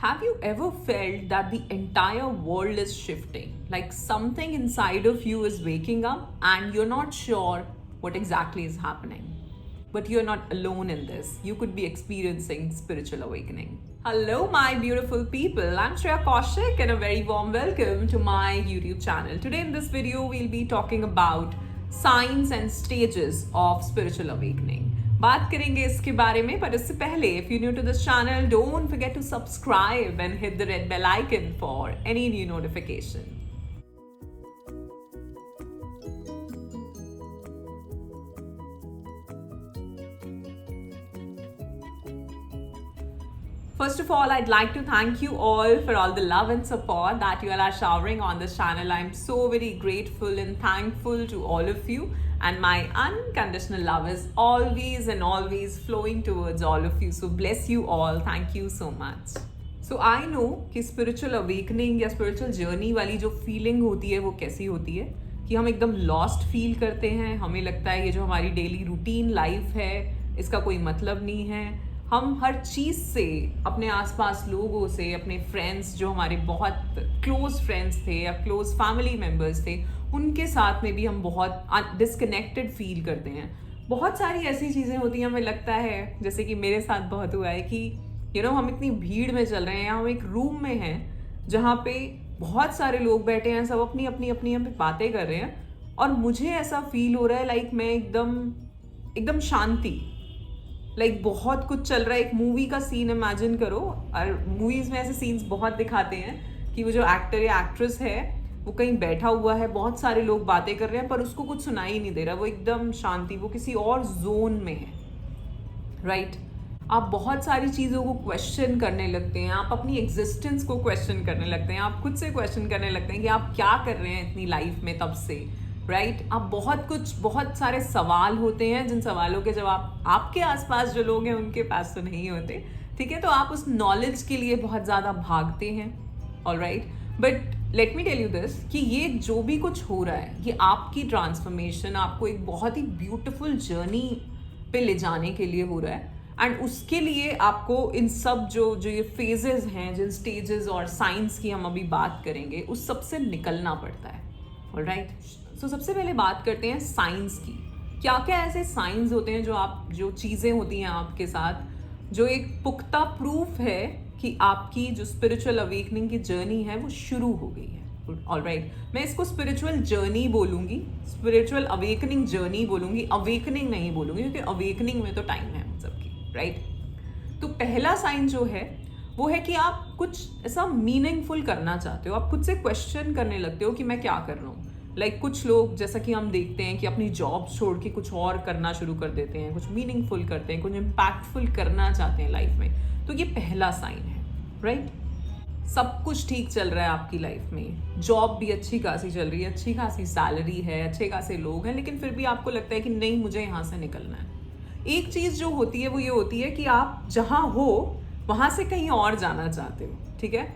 Have you ever felt that the entire world is shifting? Like something inside of you is waking up and you're not sure what exactly is happening. But you're not alone in this. You could be experiencing spiritual awakening. Hello, my beautiful people. I'm Shreya Kaushik and a very warm welcome to my YouTube channel. Today in this video, we'll be talking about signs and stages of spiritual awakening. बात करेंगे इसके बारे में, पर इससे पहले if you're new to this channel, don't forget to subscribe and hit the red bell icon for any new notification. First of all, I'd like to thank you all for all the love and support that you all are showering on this channel. I'm so very grateful and thankful to all of you. And my unconditional love is always and always flowing towards all of you. So bless you all. Thank you so much. So I know कि spiritual awakening या spiritual journey वाली जो feeling होती है वो कैसी होती है कि हम एकदम lost feel करते हैं. हमें लगता है ये जो हमारी daily routine life है इसका कोई मतलब नहीं है. हम हर चीज़ से, अपने आसपास लोगों से, अपने फ्रेंड्स जो हमारे बहुत क्लोज फ्रेंड्स थे या क्लोज फैमिली मेम्बर्स थे, उनके साथ में भी हम बहुत डिस्कनेक्टेड फील करते हैं. बहुत सारी ऐसी चीज़ें होती हैं, हमें लगता है, जैसे कि मेरे साथ बहुत हुआ है कि हम इतनी भीड़ में चल रहे हैं, हम एक रूम में हैं जहाँ पे बहुत सारे लोग बैठे हैं, सब अपनी अपनी अपनी यहाँ पे बातें कर रहे हैं और मुझे ऐसा फील हो रहा है लाइक मैं एकदम शांति, लाइक बहुत कुछ चल रहा है. एक मूवी का सीन इमेजिन करो, और मूवीज़ में ऐसे सीन्स बहुत दिखाते हैं कि वो जो एक्टर या एक्ट्रेस है वो कहीं बैठा हुआ है, बहुत सारे लोग बातें कर रहे हैं पर उसको कुछ सुनाई नहीं दे रहा, वो एकदम शांति, वो किसी और जोन में है. राइट? आप बहुत सारी चीज़ों को क्वेश्चन करने लगते हैं, आप अपनी एग्जिस्टेंस को क्वेश्चन करने लगते हैं, आप खुद से क्वेश्चन करने लगते हैं कि आप क्या कर रहे हैं इतनी लाइफ में तब से. राइट? आप बहुत सारे सवाल होते हैं जिन सवालों के जवाब आपके आसपास जो लोग हैं उनके पास तो नहीं होते. ठीक है? तो आप उस नॉलेज के लिए बहुत ज़्यादा भागते हैं. Alright, but let me tell you this कि ये जो भी कुछ हो रहा है ये आपकी ट्रांसफॉर्मेशन, आपको एक बहुत ही ब्यूटिफुल जर्नी पे ले जाने के लिए हो रहा है. एंड उसके लिए आपको इन सब जो ये फेजेस हैं, जिन स्टेजेस और साइंस की हम अभी बात करेंगे, उस सब से निकलना पड़ता है. ऑलराइट, सो सबसे पहले बात करते हैं साइंस की. क्या क्या ऐसे साइंस होते हैं जो चीज़ें होती हैं आपके साथ, जो एक पुख्ता प्रूफ है कि आपकी जो स्पिरिचुअल अवेकनिंग की जर्नी है वो शुरू हो गई है. ऑलराइट, मैं इसको स्पिरिचुअल जर्नी बोलूँगी, स्पिरिचुअल अवेकनिंग जर्नी बोलूँगी, अवेकनिंग नहीं बोलूँगी, क्योंकि अवेकनिंग में तो टाइम है हम सबकी. राइट? तो पहला साइन जो है वो है कि आप कुछ ऐसा मीनिंगफुल करना चाहते हो, आप खुद से क्वेश्चन करने लगते हो कि मैं क्या कर रहा हूँ. लाइक कुछ लोग, जैसा कि हम देखते हैं कि अपनी जॉब छोड़ के कुछ और करना शुरू कर देते हैं, कुछ मीनिंगफुल करते हैं, कुछ इम्पैक्टफुल करना चाहते हैं लाइफ में. तो ये पहला साइन है. राइट? सब कुछ ठीक चल रहा है आपकी लाइफ में, जॉब भी अच्छी खासी चल रही है, अच्छी खासी सैलरी है, अच्छे खासे लोग हैं, लेकिन फिर भी आपको लगता है कि नहीं, मुझे यहाँ से निकलना है. एक चीज़ जो होती है वो ये होती है कि आप जहाँ हो वहाँ से कहीं और जाना चाहते हो. ठीक है?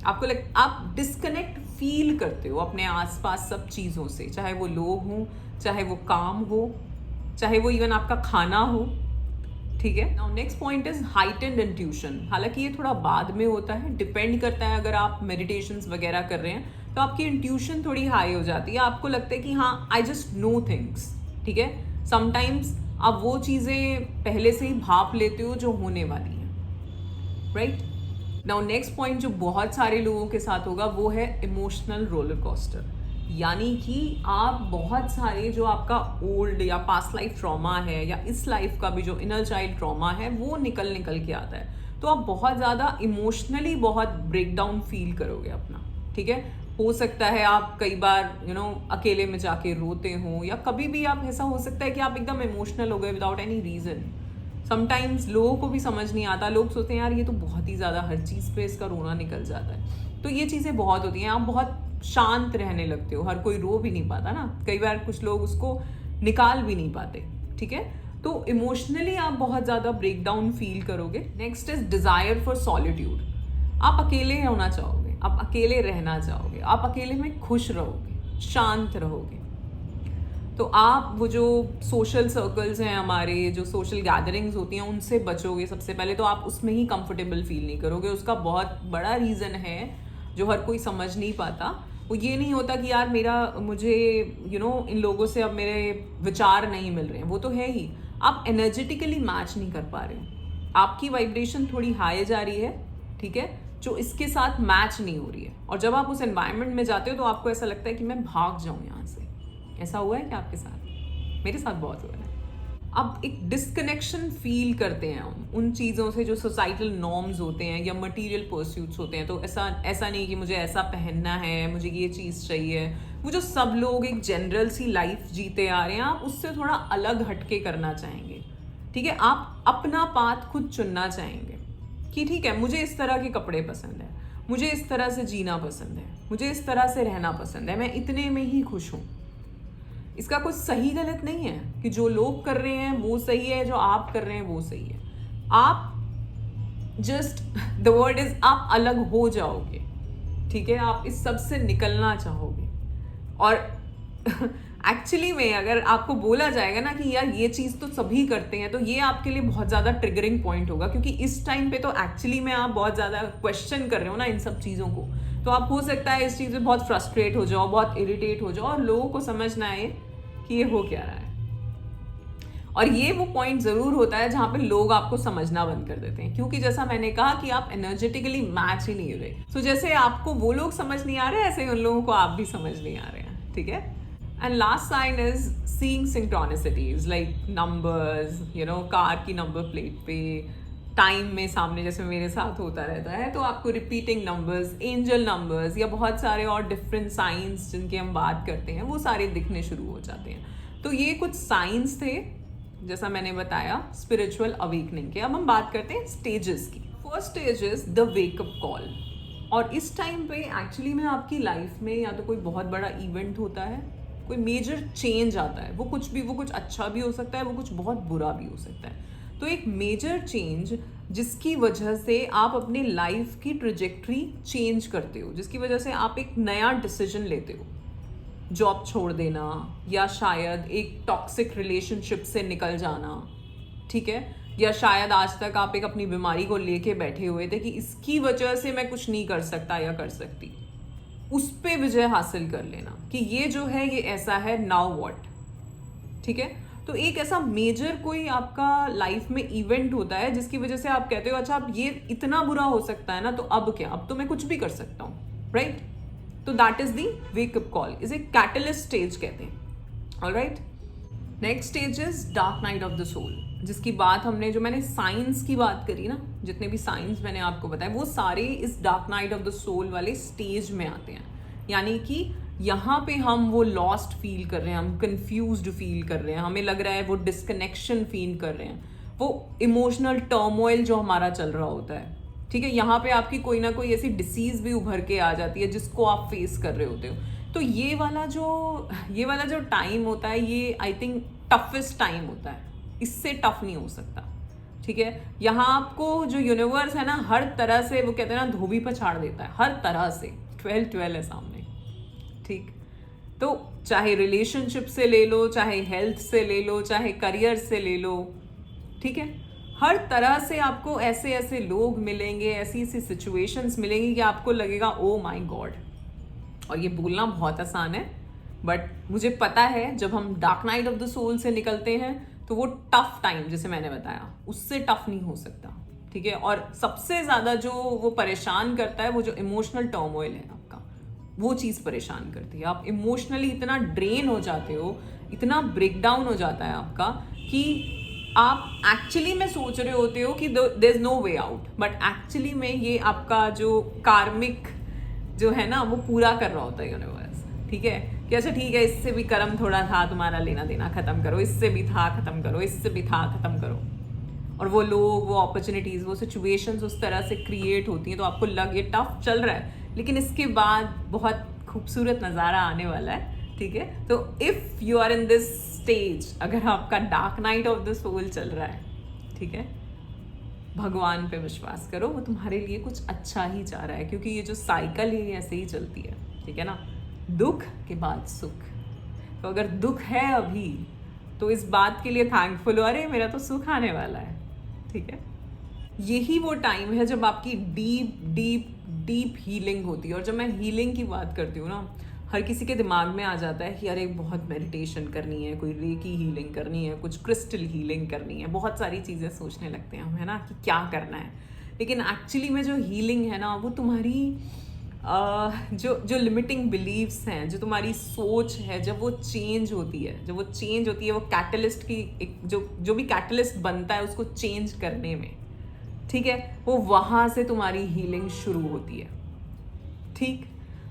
आप डिस्कनेक्ट फील करते हो अपने आसपास सब चीज़ों से, चाहे वो लोग हों, चाहे वो काम हो, चाहे वो इवन आपका खाना हो. ठीक है? Now next point is heightened intuition. हालांकि ये थोड़ा बाद में होता है, डिपेंड करता है. अगर आप मेडिटेशंस वगैरह कर रहे हैं तो आपकी इंट्यूशन थोड़ी हाई हो जाती है, आपको लगता है कि हाँ, आई जस्ट नो थिंग्स. ठीक है? समटाइम्स आप वो चीज़ें पहले से ही भाप लेते हो जो होने वाली हैं. राइट? नाउ नेक्स्ट पॉइंट जो बहुत सारे लोगों के साथ होगा वो है इमोशनल रोलर कोस्टर. यानी कि आप बहुत सारे जो आपका ओल्ड या पास्ट लाइफ ट्रॉमा है या इस लाइफ का भी जो इनर चाइल्ड ट्रॉमा है वो निकल के आता है. तो आप बहुत ज़्यादा इमोशनली बहुत ब्रेकडाउन फील करोगे अपना. ठीक है? हो सकता है आप कई बार अकेले में जाके रोते हो, या कभी भी आप ऐसा हो सकता है कि आप एकदम इमोशनल हो गए विदाउट एनी रीज़न. समटाइम्स लोगों को भी समझ नहीं आता, लोग सोचते हैं यार ये तो बहुत ही ज़्यादा हर चीज़ पे इसका रोना निकल जाता है. तो ये चीज़ें बहुत होती हैं. आप बहुत शांत रहने लगते हो, हर कोई रो भी नहीं पाता ना, कई बार कुछ लोग उसको निकाल भी नहीं पाते. ठीक है? तो इमोशनली आप बहुत ज़्यादा ब्रेकडाउन फील करोगे. Next is desire for solitude. आप अकेले होना चाहोगे, आप अकेले रहना चाहोगे, आप अकेले में खुश रहोगे, शांत रहोगे. तो आप वो जो सोशल सर्कल्स हैं हमारे, जो सोशल गैदरिंग्स होती हैं, उनसे बचोगे सबसे पहले। तो आप उसमें ही कंफर्टेबल फील नहीं करोगे। उसका बहुत बड़ा रीज़न है जो हर कोई समझ नहीं पाता। वो ये नहीं होता कि यार मुझे इन लोगों से अब मेरे विचार नहीं मिल रहे हैं, वो तो है ही। आप एनर्जेटिकली मैच नहीं कर पा रहे हो, आपकी वाइब्रेशन थोड़ी हाई जा रही है, ठीक है, जो इसके साथ मैच नहीं हो रही है। और जब आप उस एनवायरनमेंट में जाते हो तो आपको ऐसा लगता है कि मैं भाग जाऊं यहाँ से। ऐसा हुआ है क्या आपके साथ? मेरे साथ बहुत हुआ है। अब एक डिस्कनेक्शन फील करते हैं हम उन चीज़ों से जो सोसाइटल नॉर्म्स होते हैं या मटेरियल परस्यूट्स होते हैं। तो ऐसा नहीं कि मुझे ऐसा पहनना है, मुझे ये चीज़ चाहिए। वो जो सब लोग एक जनरल सी लाइफ जीते आ रहे हैं, आप उससे थोड़ा अलग हटके करना चाहेंगे, ठीक है। आप अपना पाथ खुद चुनना चाहेंगे कि ठीक है, मुझे इस तरह के कपड़े पसंद है, मुझे इस तरह से जीना पसंद है, मुझे इस तरह से रहना पसंद है, मैं इतने में ही खुश हूँ। इसका कुछ सही गलत नहीं है कि जो लोग कर रहे हैं वो सही है, जो आप कर रहे हैं वो सही है। आप जस्ट द वर्ड इज आप अलग हो जाओगे, ठीक है। आप इस सब से निकलना चाहोगे। और एक्चुअली में अगर आपको बोला जाएगा ना कि यार ये चीज़ तो सभी करते हैं, तो ये आपके लिए बहुत ज़्यादा ट्रिगरिंग पॉइंट होगा, क्योंकि इस टाइम पे तो एक्चुअली में आप बहुत ज़्यादा क्वेश्चन कर रहे हो ना इन सब चीज़ों को। तो आप हो सकता है इस चीज़ में बहुत फ्रस्ट्रेट हो जाओ, बहुत इरिटेट हो जाओ, और लोगों को समझ ना आए कि ये हो क्या रहा है। और ये वो पॉइंट ज़रूर होता है जहाँ पे लोग आपको समझना बंद कर देते हैं, क्योंकि जैसा मैंने कहा कि आप एनर्जेटिकली मैच ही नहीं हो रहे। सो जैसे आपको वो लोग समझ नहीं आ रहे, ऐसे ही उन लोगों को आप भी समझ नहीं आ रहे हैं, ठीक है। And last sign is seeing synchronicities like numbers, car की नंबर प्लेट पे टाइम में सामने, जैसे मेरे साथ होता रहता है, तो आपको रिपीटिंग नंबर्स, एंजल नंबर्स या बहुत सारे और डिफरेंट साइंस जिनके हम बात करते हैं, वो सारे दिखने शुरू हो जाते हैं। तो ये कुछ साइंस थे जैसा मैंने बताया स्पिरिचुअल अवेकनिंग के। अब हम बात करते हैं स्टेजेस की। First stage is the wake up call. और इस टाइम पे एक्चुअली में आपकी लाइफ में या तो कोई बहुत बड़ा इवेंट होता है, कोई मेजर चेंज आता है। वो कुछ अच्छा भी हो सकता है, वो कुछ बहुत बुरा भी हो सकता है। तो एक मेजर चेंज जिसकी वजह से आप अपनी लाइफ की ट्रेजेक्ट्री चेंज करते हो, जिसकी वजह से आप एक नया डिसीजन लेते हो, जॉब छोड़ देना या शायद एक टॉक्सिक रिलेशनशिप से निकल जाना, ठीक है, या शायद आज तक आप एक अपनी बीमारी को लेके बैठे हुए थे कि इसकी वजह से मैं कुछ नहीं कर सकता या कर सकती, उस पे विजय हासिल कर लेना कि ये जो है ये ऐसा है, नाउ व्हाट, ठीक है। तो एक ऐसा मेजर कोई आपका लाइफ में इवेंट होता है जिसकी वजह से आप कहते हो अच्छा अब ये इतना बुरा हो सकता है ना, तो अब क्या, अब तो मैं कुछ भी कर सकता हूँ, राइट। तो that is the wake up call, is a catalyst stage कहते हैं। Alright, next stage is dark night of the soul, जिसकी बात हमने, जो मैंने साइंस की बात करी ना, जितने भी साइंस मैंने आपको बताया वो सारे इस dark night of the soul वाले स्टेज में आते हैं। यानी कि यहाँ पे हम वो लॉस्ट फील कर रहे हैं, हम कंफ्यूज्ड फील कर रहे हैं, हमें लग रहा है वो डिस्कनेक्शन फील कर रहे हैं, वो इमोशनल टर्मोइल जो हमारा चल रहा होता है, ठीक है। यहाँ पे आपकी कोई ना कोई ऐसी डिसीज भी उभर के आ जाती है जिसको आप फेस कर रहे होते हो। तो ये वाला जो टाइम होता है, ये आई थिंक टफेस्ट टाइम होता है, इससे टफ नहीं हो सकता, ठीक है। यहाँ आपको जो यूनिवर्स है ना, हर तरह से, वो कहते हैं ना, धोबी पछाड़ देता है, हर तरह से 12-12 है सामने, ठीक। तो चाहे रिलेशनशिप से ले लो, चाहे हेल्थ से ले लो, चाहे करियर से ले लो, ठीक है, हर तरह से आपको ऐसे ऐसे लोग मिलेंगे, ऐसी ऐसी सिचुएशंस मिलेंगी कि आपको लगेगा ओ माय गॉड। और ये बोलना बहुत आसान है, बट मुझे पता है जब हम dark night of the soul से निकलते हैं तो वो टफ टाइम, जैसे मैंने बताया, उससे टफ नहीं हो सकता, ठीक है। और सबसे ज़्यादा जो वो परेशान करता है, वो जो इमोशनल टर्मोइल है आपका, वो चीज़ परेशान करती है। आप इमोशनली इतना ड्रेन हो जाते हो, इतना ब्रेकडाउन हो जाता है आपका कि आप एक्चुअली में सोच रहे होते हो कि there is no way out, but actually में ये आपका जो कार्मिक जो है ना, वो पूरा कर रहा होता है यूनिवर्स, ठीक है, कि अच्छा ठीक है, इससे भी कर्म थोड़ा था, तुम्हारा लेना देना खत्म करो, इससे भी था खत्म करो, इससे भी था खत्म करो। और वो लोग, वो अपॉर्चुनिटीज, वो सिचुएशंस उस तरह से क्रिएट होती हैं, तो आपको ये टफ चल रहा है, लेकिन इसके बाद बहुत खूबसूरत नज़ारा आने वाला है, ठीक है। तो if you are in this stage, अगर आपका dark night of the soul चल रहा है, ठीक है, भगवान पे विश्वास करो, वो तुम्हारे लिए कुछ अच्छा ही चाह रहा है, क्योंकि ये जो साइकिल है ये ऐसे ही चलती है, ठीक है ना। दुख के बाद सुख, तो अगर दुख है अभी तो इस बात के लिए थैंकफुल हो, अरे मेरा तो सुख आने वाला है, ठीक है। यही वो टाइम है जब आपकी डीप डीप डीप हीलिंग होती है। और जब मैं हीलिंग की बात करती हूँ ना, हर किसी के दिमाग में आ जाता है कि अरे बहुत मेडिटेशन करनी है, कोई रेकी हीलिंग करनी है, कुछ क्रिस्टल हीलिंग करनी है, बहुत सारी चीज़ें सोचने लगते हैं हम, है ना, कि क्या करना है। लेकिन एक्चुअली में जो हीलिंग है ना, वो तुम्हारी जो लिमिटिंग बिलीव्स हैं, जो तुम्हारी सोच है, जब वो चेंज होती है, वो कैटलिस्ट की एक जो भी कैटलिस्ट बनता है उसको चेंज करने में, ठीक है, वो वहाँ से तुम्हारी हीलिंग शुरू होती है। ठीक,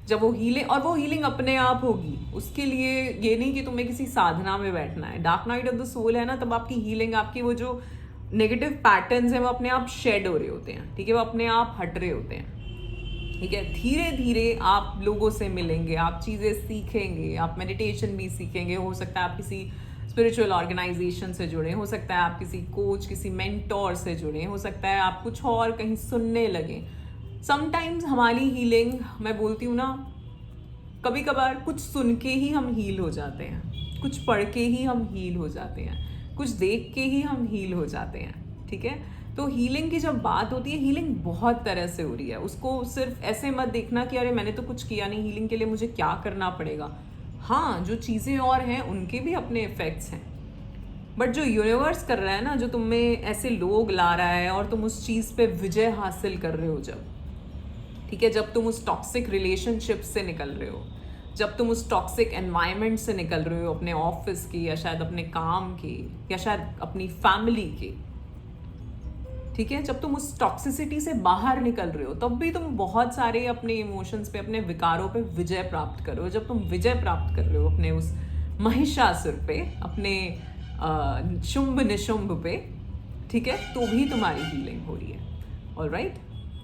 जब वो हीलिंग अपने आप होगी, उसके लिए ये नहीं कि तुम्हें किसी साधना में बैठना है। Dark night of the soul है ना, तब आपकी हीलिंग, आपकी वो जो नेगेटिव पैटर्न्स हैं वो अपने आप शेड हो रहे होते हैं, ठीक है, वो अपने आप हट रहे होते हैं, ठीक है। धीरे धीरे आप लोगों से मिलेंगे, आप चीज़ें सीखेंगे, आप मेडिटेशन भी सीखेंगे, हो सकता है आप किसी स्पिरिचुअल ऑर्गेनाइजेशन से जुड़े, हो सकता है आप किसी कोच, किसी मेंटोर से जुड़े, हो सकता है आप कुछ और कहीं सुनने लगे। समटाइम्स हमारी हीलिंग, मैं बोलती हूँ ना, कभी कभार कुछ सुन के ही हम हील हो जाते हैं, कुछ पढ़ के ही हम हील हो जाते हैं, कुछ देख के ही हम हील हो जाते हैं, ठीक है। तो हीलिंग की जब बात होती है, हीलिंग बहुत तरह से हो रही है। उसको सिर्फ ऐसे मत देखना कि अरे मैंने तो कुछ किया नहीं, हीलिंग के लिए मुझे क्या करना पड़ेगा। हाँ, जो चीज़ें और हैं उनके भी अपने इफ़ेक्ट्स हैं, बट जो यूनिवर्स कर रहा है ना, जो तुम में ऐसे लोग ला रहा है और तुम उस चीज़ पे विजय हासिल कर रहे हो, जब, ठीक है, जब तुम उस टॉक्सिक रिलेशनशिप से निकल रहे हो, जब तुम उस टॉक्सिक एनवायरनमेंट से निकल रहे हो, अपने ऑफिस की, या शायद अपने काम की, या शायद अपनी फैमिली की, ठीक है, जब तुम उस टॉक्सिसिटी से बाहर निकल रहे हो, तब भी तुम बहुत सारे अपने इमोशंस पे, अपने विकारों पे विजय प्राप्त कर रहे हो। जब तुम विजय प्राप्त कर रहे हो अपने उस महिषासुर पे, अपने शुंभ निशुंभ पे, ठीक है, तो भी तुम्हारी हीलिंग हो रही है। Alright,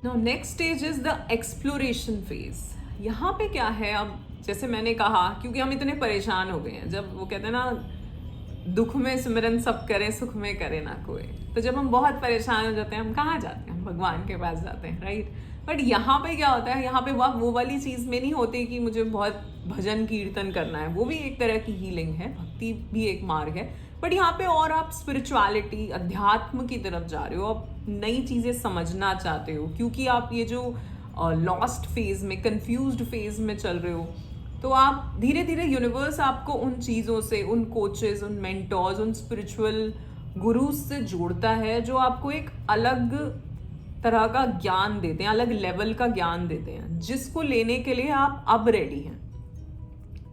now next stage is the exploration phase. यहाँ पे क्या है, अब जैसे मैंने कहा, क्योंकि हम इतने परेशान हो गए हैं, जब वो कहते हैं ना, दुख में सिमरन सब करें, सुख में करे ना कोई, तो जब हम बहुत परेशान हो जाते हैं, हम कहाँ जाते हैं, हम भगवान के पास जाते हैं, राइट। बट यहाँ पे क्या होता है, यहाँ पे वो वाली चीज़ में नहीं होती कि मुझे बहुत भजन कीर्तन करना है, वो भी एक तरह की हीलिंग है, भक्ति भी एक मार्ग है, बट यहाँ पे और आप स्पिरिचुअलिटी, अध्यात्म की तरफ जा रहे हो, आप नई चीज़ें समझना चाहते हो, क्योंकि आप ये जो लॉस्ट फेज में, कंफ्यूज्ड फेज में चल रहे हो, तो आप धीरे धीरे, यूनिवर्स आपको उन चीज़ों से, उन कोचेस, उन मेंटोर्स, उन स्पिरिचुअल गुरुज से जोड़ता है, जो आपको एक अलग तरह का ज्ञान देते हैं, अलग लेवल का ज्ञान देते हैं, जिसको लेने के लिए आप अब रेडी हैं,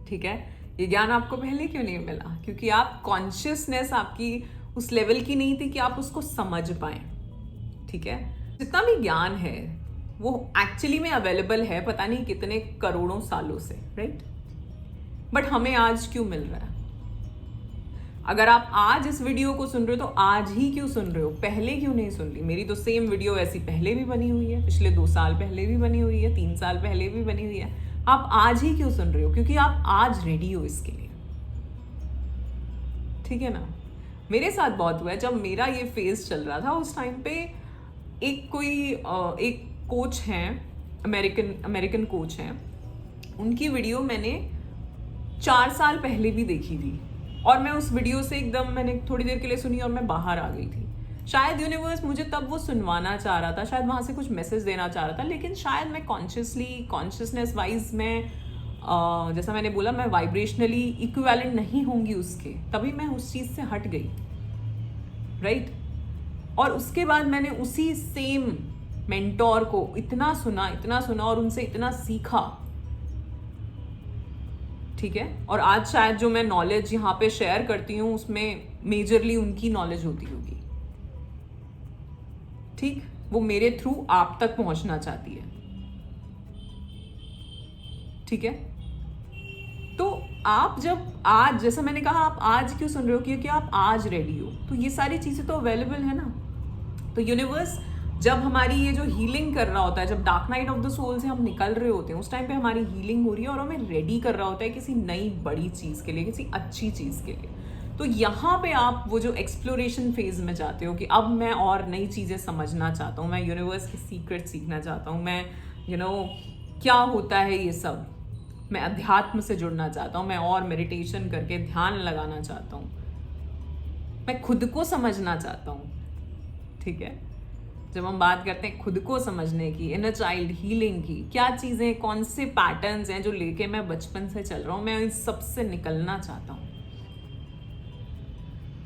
ठीक है। ये ज्ञान आपको पहले क्यों नहीं मिला? क्योंकि आप कॉन्शियसनेस आपकी उस लेवल की नहीं थी कि आप उसको समझ पाए, ठीक है। जितना भी ज्ञान है वो एक्चुअली में अवेलेबल है पता नहीं कितने करोड़ों सालों से, राइट, बट हमें आज क्यों मिल रहा है? अगर आप आज इस वीडियो को सुन रहे हो तो आज ही क्यों सुन रहे हो, पहले क्यों नहीं सुन रही? मेरी तो सेम वीडियो ऐसी पहले भी बनी हुई है, पिछले 2 साल पहले भी बनी हुई है, 3 साल पहले भी बनी हुई है। आप आज ही क्यों सुन रहे हो? क्योंकि आप आज रेडी हो इसके लिए, ठीक है ना। मेरे साथ बहुत हुआ है, जब मेरा ये फेज चल रहा था, उस टाइम पे एक कोच हैं, अमेरिकन कोच हैं, उनकी वीडियो मैंने 4 साल पहले भी देखी थी, और मैं उस वीडियो से एकदम, मैंने थोड़ी देर के लिए सुनी और मैं बाहर आ गई थी। शायद यूनिवर्स मुझे तब वो सुनवाना चाह रहा था, शायद वहाँ से कुछ मैसेज देना चाह रहा था, लेकिन शायद मैं कॉन्शियसनेस वाइज में, जैसा मैंने बोला, मैं वाइब्रेशनली इक्विवेलेंट नहीं होंगी उसके, तभी मैं उस चीज़ से हट गई, राइट। और उसके बाद मैंने उसी सेम मेंटोर को इतना सुना और उनसे इतना सीखा, ठीक है। और आज शायद जो मैं नॉलेज यहाँ पे शेयर करती हूँ, उसमें मेजरली उनकी नॉलेज होती होगी, ठीक, वो मेरे थ्रू आप तक पहुंचना चाहती है, ठीक है। तो आप जब आज, जैसा मैंने कहा, आप आज क्यों सुन रहे हो? क्योंकि आप आज रेडी हो, तो ये सारी चीजें तो अवेलेबल है ना। तो यूनिवर्स जब हमारी ये जो हीलिंग कर रहा होता है, जब dark night of the soul से हम निकल रहे होते हैं, उस टाइम पे हमारी हीलिंग हो रही है और हमें रेडी कर रहा होता है किसी नई बड़ी चीज़ के लिए, किसी अच्छी चीज़ के लिए। तो यहाँ पे आप वो जो एक्सप्लोरेशन फेज में जाते हो कि अब मैं और नई चीज़ें समझना चाहता हूँ, मैं यूनिवर्स के सीक्रेट सीखना चाहता हूँ, मैं क्या होता है ये सब, मैं अध्यात्म से जुड़ना चाहता हूँ, मैं और मेडिटेशन करके ध्यान लगाना चाहता हूँ, मैं खुद को समझना चाहता हूँ। ठीक है, जब हम बात करते हैं खुद को समझने की, इनर चाइल्ड हीलिंग की, क्या चीज़ें, कौन से पैटर्न्स हैं जो लेके मैं बचपन से चल रहा हूँ, मैं इन सब से निकलना चाहता हूँ।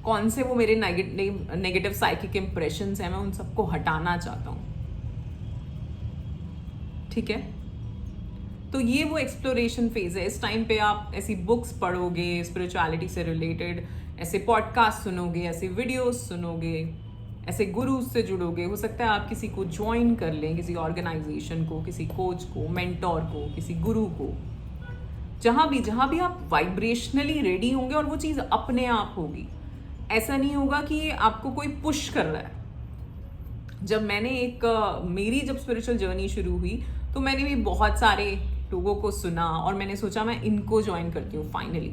कौन से वो मेरे नेगेटिव साइकिक इंप्रेशंस हैं, मैं उन सबको हटाना चाहता हूँ। ठीक है, तो ये वो एक्सप्लोरेशन फेज है। इस टाइम पे आप ऐसी बुक्स पढ़ोगे स्पिरिचुअलिटी से रिलेटेड, ऐसे पॉडकास्ट सुनोगे, ऐसे वीडियोस सुनोगे, ऐसे गुरु से जुड़ोगे। हो सकता है आप किसी को ज्वाइन कर लें, किसी ऑर्गेनाइजेशन को, किसी कोच को, मेंटोर को, किसी गुरु को, जहाँ भी आप वाइब्रेशनली रेडी होंगे और वो चीज़ अपने आप होगी। ऐसा नहीं होगा कि ये आपको कोई पुश कर रहा है। जब मैंने मेरी जब स्पिरिचुअल जर्नी शुरू हुई तो मैंने भी बहुत सारे लोगों को सुना और मैंने सोचा मैं इनको ज्वाइन करती हूँ फाइनली,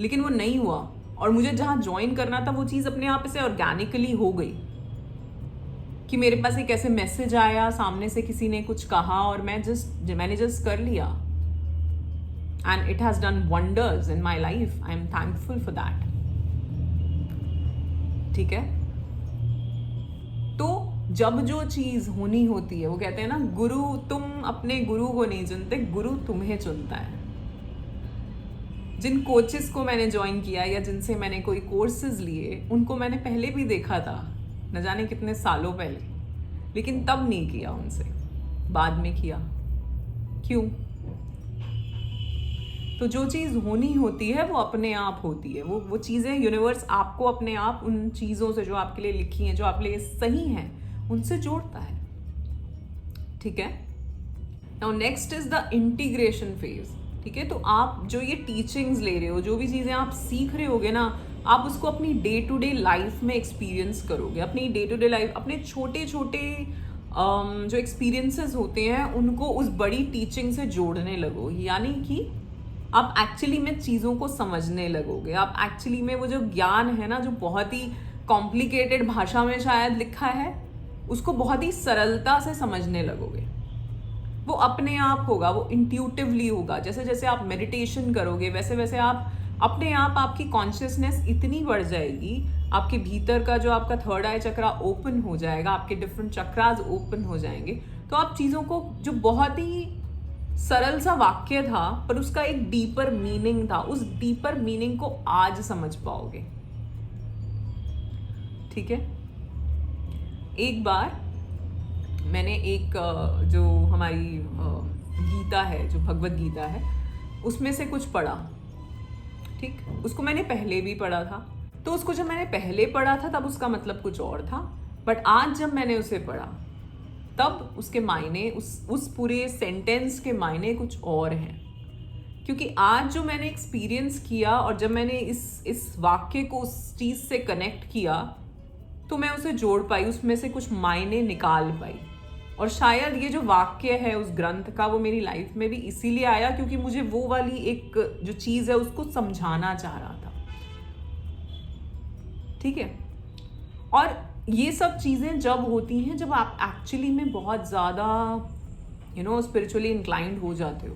लेकिन वो नहीं हुआ। और मुझे जहाँ ज्वाइन करना था वो चीज़ अपने आप से ऑर्गेनिकली हो गई कि मेरे पास एक ऐसे मैसेज आया, सामने से किसी ने कुछ कहा और मैंने जस्ट कर लिया, and it has done wonders in my life. I am thankful for that. ठीक है, तो जब जो चीज़ होनी होती है, वो कहते हैं ना, गुरु, तुम अपने गुरु को नहीं चुनते, गुरु तुम्हें चुनता है। जिन कोचेस को मैंने ज्वाइन किया या जिनसे मैंने कोई कोर्सेज लिए, उनको मैंने पहले भी देखा था, न जाने कितने सालों पहले, लेकिन तब नहीं किया उनसे, बाद में किया। क्यों? तो जो चीज़ होनी होती है वो अपने आप होती है। वो चीज़ें यूनिवर्स आपको अपने आप उन चीज़ों से जो आपके लिए लिखी हैं, जो आपके लिए सही हैं, उनसे जोड़ता है। ठीक है, now next is the integration phase. ठीक है, तो आप जो ये टीचिंग्स ले रहे हो, जो भी चीज़ें आप सीख रहे होगे ना, आप उसको अपनी डे टू डे लाइफ में एक्सपीरियंस करोगे। अपनी डे टू डे लाइफ, अपने छोटे छोटे जो एक्सपीरियंसेस होते हैं उनको उस बड़ी टीचिंग से जोड़ने लगो। यानी कि आप एक्चुअली में चीज़ों को समझने लगोगे। आप एक्चुअली में वो जो ज्ञान है ना, जो बहुत ही कॉम्प्लिकेटेड भाषा में शायद लिखा है, उसको बहुत ही सरलता से समझने लगोगे। वो अपने आप होगा, वो इंट्यूटिवली होगा। जैसे जैसे आप मेडिटेशन करोगे वैसे वैसे आप अपने आप, आपकी कॉन्शियसनेस इतनी बढ़ जाएगी, आपके भीतर का जो आपका थर्ड आई चक्रा ओपन हो जाएगा, आपके डिफरेंट चक्रास ओपन हो जाएंगे, तो आप चीज़ों को, जो बहुत ही सरल सा वाक्य था पर उसका एक डीपर मीनिंग था, उस डीपर मीनिंग को आज समझ पाओगे। ठीक है, एक बार मैंने एक जो हमारी गीता है, जो भगवत गीता है, उसमें से कुछ पढ़ा। ठीक, उसको मैंने पहले भी पढ़ा था, तो उसको जब मैंने पहले पढ़ा था तब उसका मतलब कुछ और था, बट आज जब मैंने उसे पढ़ा तब उसके मायने, उस पूरे सेंटेंस के मायने कुछ और हैं। क्योंकि आज जो मैंने एक्सपीरियंस किया और जब मैंने इस वाक्य को उस चीज़ से कनेक्ट किया, तो मैं उसे जोड़ पाई, उसमें से कुछ मायने निकाल पाई। और शायद ये जो वाक्य है उस ग्रंथ का, वो मेरी लाइफ में भी इसीलिए आया क्योंकि मुझे वो वाली एक जो चीज़ है उसको समझाना चाह रहा था। ठीक है, और ये सब चीज़ें जब होती हैं, जब आप एक्चुअली में बहुत ज़्यादा स्पिरिचुअली इंक्लाइंड हो जाते हो,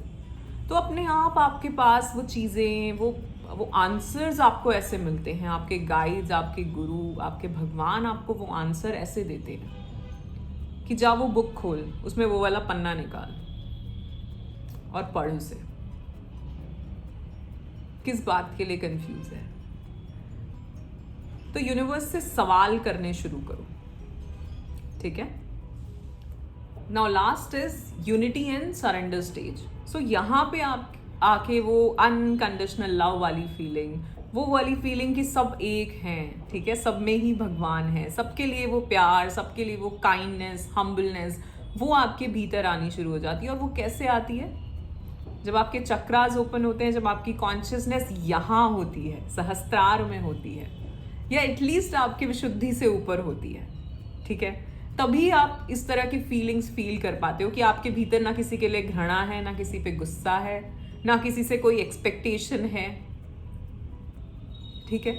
तो अपने आप आपके पास वो चीज़ें, वो आंसर्स आपको ऐसे मिलते हैं। आपके गाइड्स, आपके गुरु, आपके भगवान आपको वो आंसर ऐसे देते हैं कि जा वो बुक खोल, उसमें वो वाला पन्ना निकाल और पढ़ उसे। किस बात के लिए कंफ्यूज है? तो यूनिवर्स से सवाल करने शुरू करो। ठीक है, now last is unity and surrender stage. So यहाँ पे आप आके वो अनकंडीशनल लव वाली फीलिंग, वो वाली फीलिंग कि सब एक हैं, ठीक है, सब में ही भगवान है, सबके लिए वो प्यार, सबके लिए वो काइंडनेस, हम्बलनेस, वो आपके भीतर आनी शुरू हो जाती है। और वो कैसे आती है? जब आपके चक्रास ओपन होते हैं, जब आपकी कॉन्शियसनेस यहाँ होती है, सहस्त्रार में होती है, या एटलीस्ट आपकी विशुद्धि से ऊपर होती है। ठीक है, तभी आप इस तरह की फीलिंग्स फील कर पाते हो कि आपके भीतर ना किसी के लिए घृणा है, ना किसी पे गुस्सा है, ना किसी से कोई एक्सपेक्टेशन है। ठीक है,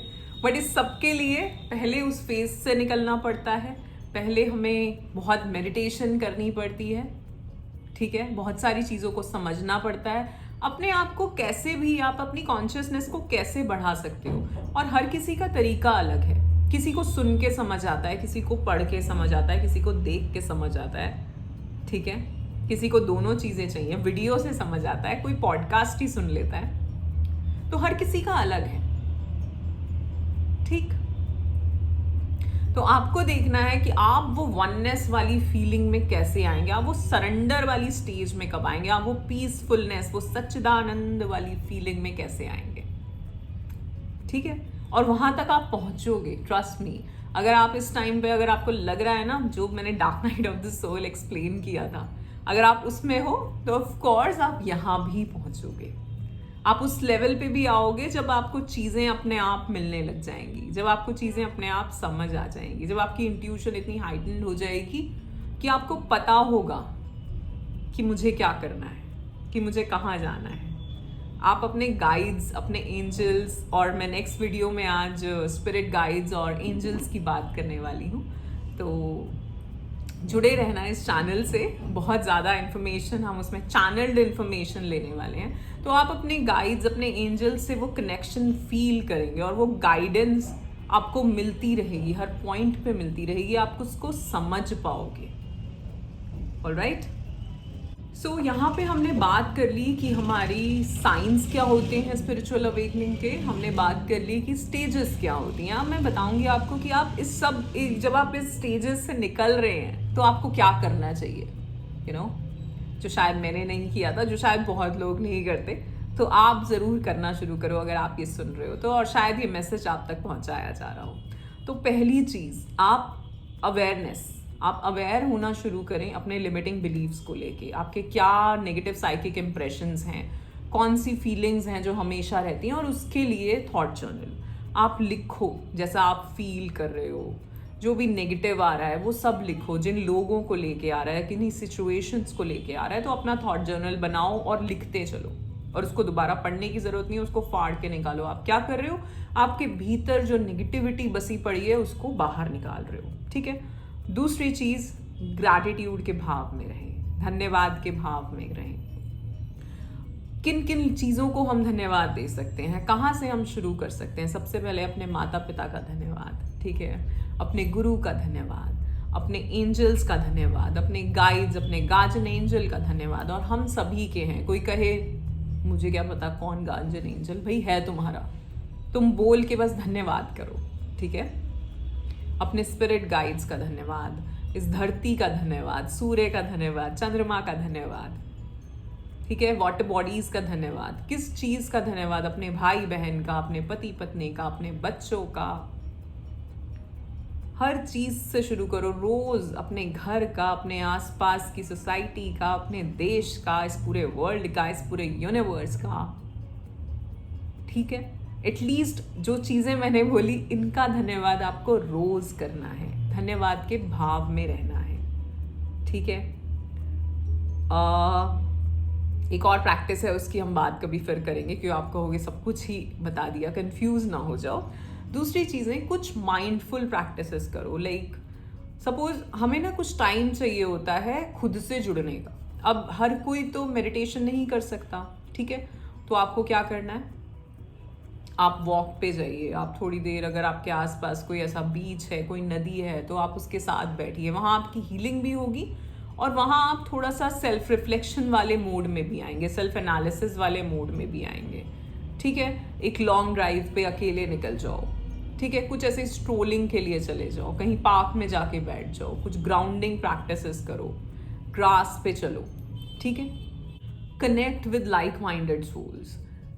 बट इस सब के लिए पहले उस फेज से निकलना पड़ता है, पहले हमें बहुत मेडिटेशन करनी पड़ती है। ठीक है, बहुत सारी चीज़ों को समझना पड़ता है। अपने आप को कैसे भी आप अपनी कॉन्शियसनेस को कैसे बढ़ा सकते हो, और हर किसी का तरीका अलग है। किसी को सुन के समझ आता है, किसी को पढ़ के समझ आता है, किसी को देख के समझ आता है, ठीक है, किसी को दोनों चीज़ें चाहिए, वीडियो से समझ आता है, कोई पॉडकास्ट ही सुन लेता है। तो हर किसी का अलग है, ठीक। तो आपको देखना है कि आप वो वननेस वाली फीलिंग में कैसे आएंगे, आप वो सरेंडर वाली स्टेज में कब आएंगे, आप वो पीसफुलनेस, वो सच्चिदानंद वाली फीलिंग में कैसे आएंगे, ठीक है। और वहां तक आप पहुंचोगे, ट्रस्ट मी। अगर आप इस टाइम पे, अगर आपको लग रहा है ना, जो मैंने dark night of the soul explain किया था, अगर आप उसमें हो तो ऑफ कोर्स आप यहाँ भी पहुंचोगे। आप उस लेवल पे भी आओगे जब आपको चीज़ें अपने आप मिलने लग जाएंगी, जब आपको चीज़ें अपने आप समझ आ जाएंगी, जब आपकी इंट्यूशन इतनी हाइटेंड हो जाएगी कि आपको पता होगा कि मुझे क्या करना है, कि मुझे कहाँ जाना है। आप अपने गाइड्स, अपने एंजल्स, और मैं नेक्स्ट वीडियो में आज स्पिरिट गाइड्स और एंजल्स की बात करने वाली हूँ, तो जुड़े रहना इस चैनल से। बहुत ज़्यादा इन्फॉर्मेशन हम उसमें चैनल्ड इन्फॉर्मेशन लेने वाले हैं। तो आप अपने गाइड्स, अपने एंजल्स से वो कनेक्शन फील करेंगे, और वो गाइडेंस आपको मिलती रहेगी, हर पॉइंट पे मिलती रहेगी, आप उसको समझ पाओगे। ऑलराइट, सो यहाँ पे हमने बात कर ली कि हमारी साइंस क्या होते हैं स्पिरिचुअल अवेकनिंग के, हमने बात कर ली कि स्टेजेस क्या होती हैं। अब मैं बताऊंगी आपको कि आप इस सब, जब आप इस स्टेजेस से निकल रहे हैं तो आपको क्या करना चाहिए, यू नो, जो शायद मैंने नहीं किया था, जो शायद बहुत लोग नहीं करते। तो आप ज़रूर करना शुरू करो अगर आप ये सुन रहे हो तो, और शायद ये मैसेज आप तक पहुँचाया जा रहा हो। तो पहली चीज़, आप अवेयर होना शुरू करें अपने लिमिटिंग बिलीव्स को लेके। आपके क्या नेगेटिव साइकिक इम्प्रेशंस हैं, कौन सी फीलिंग्स हैं जो हमेशा रहती हैं, और उसके लिए थॉट जर्नल आप लिखो, जैसा आप फील कर रहे हो, जो भी नेगेटिव आ रहा है वो सब लिखो। जिन लोगों को लेके आ रहा है, किन्हीं सिचुएशंस को लेके आ रहा है, तो अपना थॉट जर्नल बनाओ और लिखते चलो, और उसको दोबारा पढ़ने की ज़रूरत नहीं है, उसको फाड़ के निकालो। आप क्या कर रहे हो, आपके भीतर जो नेगेटिविटी बसी पड़ी है उसको बाहर निकाल रहे हो, ठीक है। दूसरी चीज़, ग्रैटिट्यूड के भाव में रहें, धन्यवाद के भाव में रहें। किन किन चीज़ों को हम धन्यवाद दे सकते हैं, कहाँ से हम शुरू कर सकते हैं। सबसे पहले अपने माता पिता का धन्यवाद, ठीक है, अपने गुरु का धन्यवाद, अपने एंजल्स का धन्यवाद, अपने गाइड्स, अपने गार्जियन एंजल का धन्यवाद। और हम सभी के हैं। कोई कहे मुझे क्या पता कौन गार्जियन एंजल, भाई है तुम्हारा, तुम बोल के बस धन्यवाद करो, ठीक है। अपने स्पिरिट गाइड्स का धन्यवाद, इस धरती का धन्यवाद, सूर्य का धन्यवाद, चंद्रमा का धन्यवाद, ठीक है, वाटर बॉडीज का धन्यवाद। किस चीज़ का धन्यवाद, अपने भाई बहन का, अपने पति पत्नी का, अपने बच्चों का, हर चीज़ से शुरू करो। रोज़ अपने घर का, अपने आसपास की सोसाइटी का, अपने देश का, इस पूरे वर्ल्ड का, इस पूरे यूनिवर्स का, ठीक है। एटलीस्ट जो चीज़ें मैंने बोली इनका धन्यवाद आपको रोज़ करना है, धन्यवाद के भाव में रहना है, ठीक है। एक और प्रैक्टिस है, उसकी हम बात कभी फिर करेंगे, क्योंकि आप कहोगे सब कुछ ही बता दिया, कंफ्यूज ना हो जाओ। दूसरी चीज़ें, कुछ माइंडफुल प्रैक्टिसेस करो। लाइक सपोज हमें ना कुछ टाइम चाहिए होता है खुद से जुड़ने का। अब हर कोई तो मेडिटेशन नहीं कर सकता, ठीक है, तो आपको क्या करना है, आप वॉक पे जाइए। आप थोड़ी देर, अगर आपके आसपास कोई ऐसा बीच है, कोई नदी है, तो आप उसके साथ बैठिए। वहाँ आपकी हीलिंग भी होगी, और वहाँ आप थोड़ा सा सेल्फ रिफ्लेक्शन वाले मोड में भी आएंगे, सेल्फ एनालिसिस वाले मोड में भी आएंगे, ठीक है। एक लॉन्ग ड्राइव पे अकेले निकल जाओ, ठीक है, कुछ ऐसे स्ट्रोलिंग के लिए चले जाओ, कहीं पार्क में जाके बैठ जाओ, कुछ ग्राउंडिंग प्रैक्टिसेस करो, ग्रास पे चलो, ठीक है। Connect with like minded souls,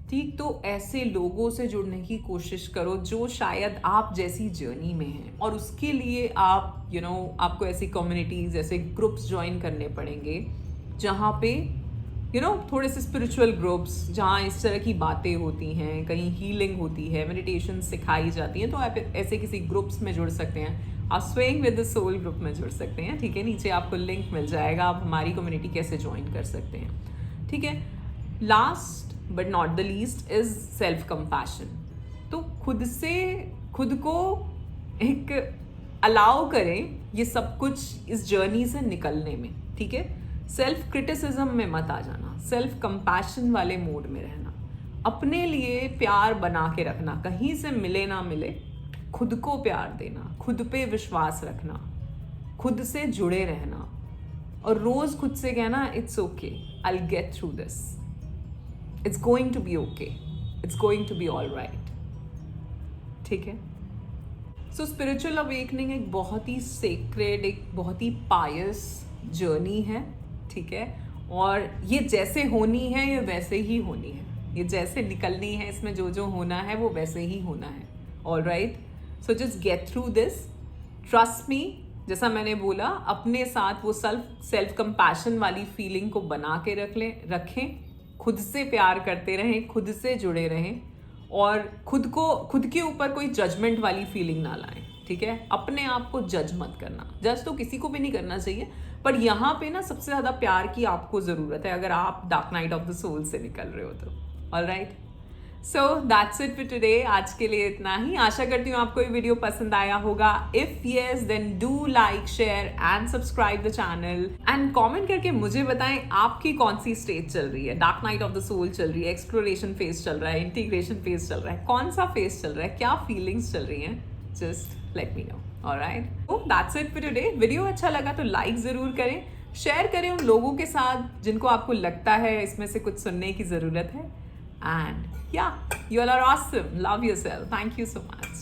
ठीक। तो ऐसे लोगों से जुड़ने की कोशिश करो जो शायद आप जैसी जर्नी में हैं, और उसके लिए आप आपको ऐसी कम्युनिटीज़, ऐसे ग्रुप्स ज्वाइन करने पड़ेंगे जहाँ पे थोड़े से स्पिरिचुअल ग्रुप्स, जहाँ इस तरह की बातें होती हैं, कहीं हीलिंग होती है, मेडिटेशन सिखाई जाती है। तो आप ऐसे किसी ग्रुप्स में जुड़ सकते हैं। आप swaying with the soul group में जुड़ सकते हैं, ठीक है। नीचे आपको लिंक मिल जाएगा, आप हमारी कम्युनिटी कैसे ज्वाइन कर सकते हैं, ठीक है। Last but not the least is self compassion. तो खुद को एक अलाउ करें ये सब कुछ इस जर्नी से निकलने में, ठीक है। सेल्फ क्रिटिसिज्म में मत आ जाना, सेल्फ कंपैशन वाले मोड में रहना, अपने लिए प्यार बना के रखना, कहीं से मिले ना मिले खुद को प्यार देना, खुद पे विश्वास रखना, खुद से जुड़े रहना और रोज खुद से कहना it's okay, I will get through this, it's going to be okay, it's going to be all right. ठीक है। सो स्पिरिचुअल अवेकनिंग एक बहुत ही सेक्रेड, एक बहुत ही पायस जर्नी है। ठीक है। और ये जैसे होनी है ये वैसे ही होनी है, ये जैसे निकलनी है इसमें जो जो होना है वो वैसे ही होना है। All right. So just get through this, trust me. जैसा मैंने बोला, अपने साथ वो सेल्फ कंपैशन वाली फीलिंग को बना के रखें, खुद से प्यार करते रहें, खुद से जुड़े रहें और खुद के ऊपर कोई जजमेंट वाली फीलिंग ना लाएं। ठीक है। अपने आप को जज मत करना, जज तो किसी को भी नहीं करना चाहिए, पर यहाँ पे ना सबसे ज़्यादा प्यार की आपको ज़रूरत है अगर आप dark night of the soul से निकल रहे हो तो। All right. So that's it for today. आज के लिए इतना ही। आशा करती हूँ आपको ये वीडियो पसंद आया होगा। If yes then do like, share and subscribe the channel and comment करके मुझे बताएं आपकी कौन सी स्टेज चल रही है। Dark night of the soul चल रही है, एक्सप्लोरेशन फेज चल रहा है, इंटीग्रेशन फेज चल रहा है, कौन सा फेज चल रहा है, क्या फीलिंग्स चल रही हैं, just let me know. Alright. तो that's it for today. Video अच्छा लगा तो लाइक ज़रूर करें, शेयर करें उन लोगों के साथ जिनको आपको लगता है इसमें से कुछ सुनने की ज़रूरत है। And yeah, you all are awesome. Love yourself. Thank you so much.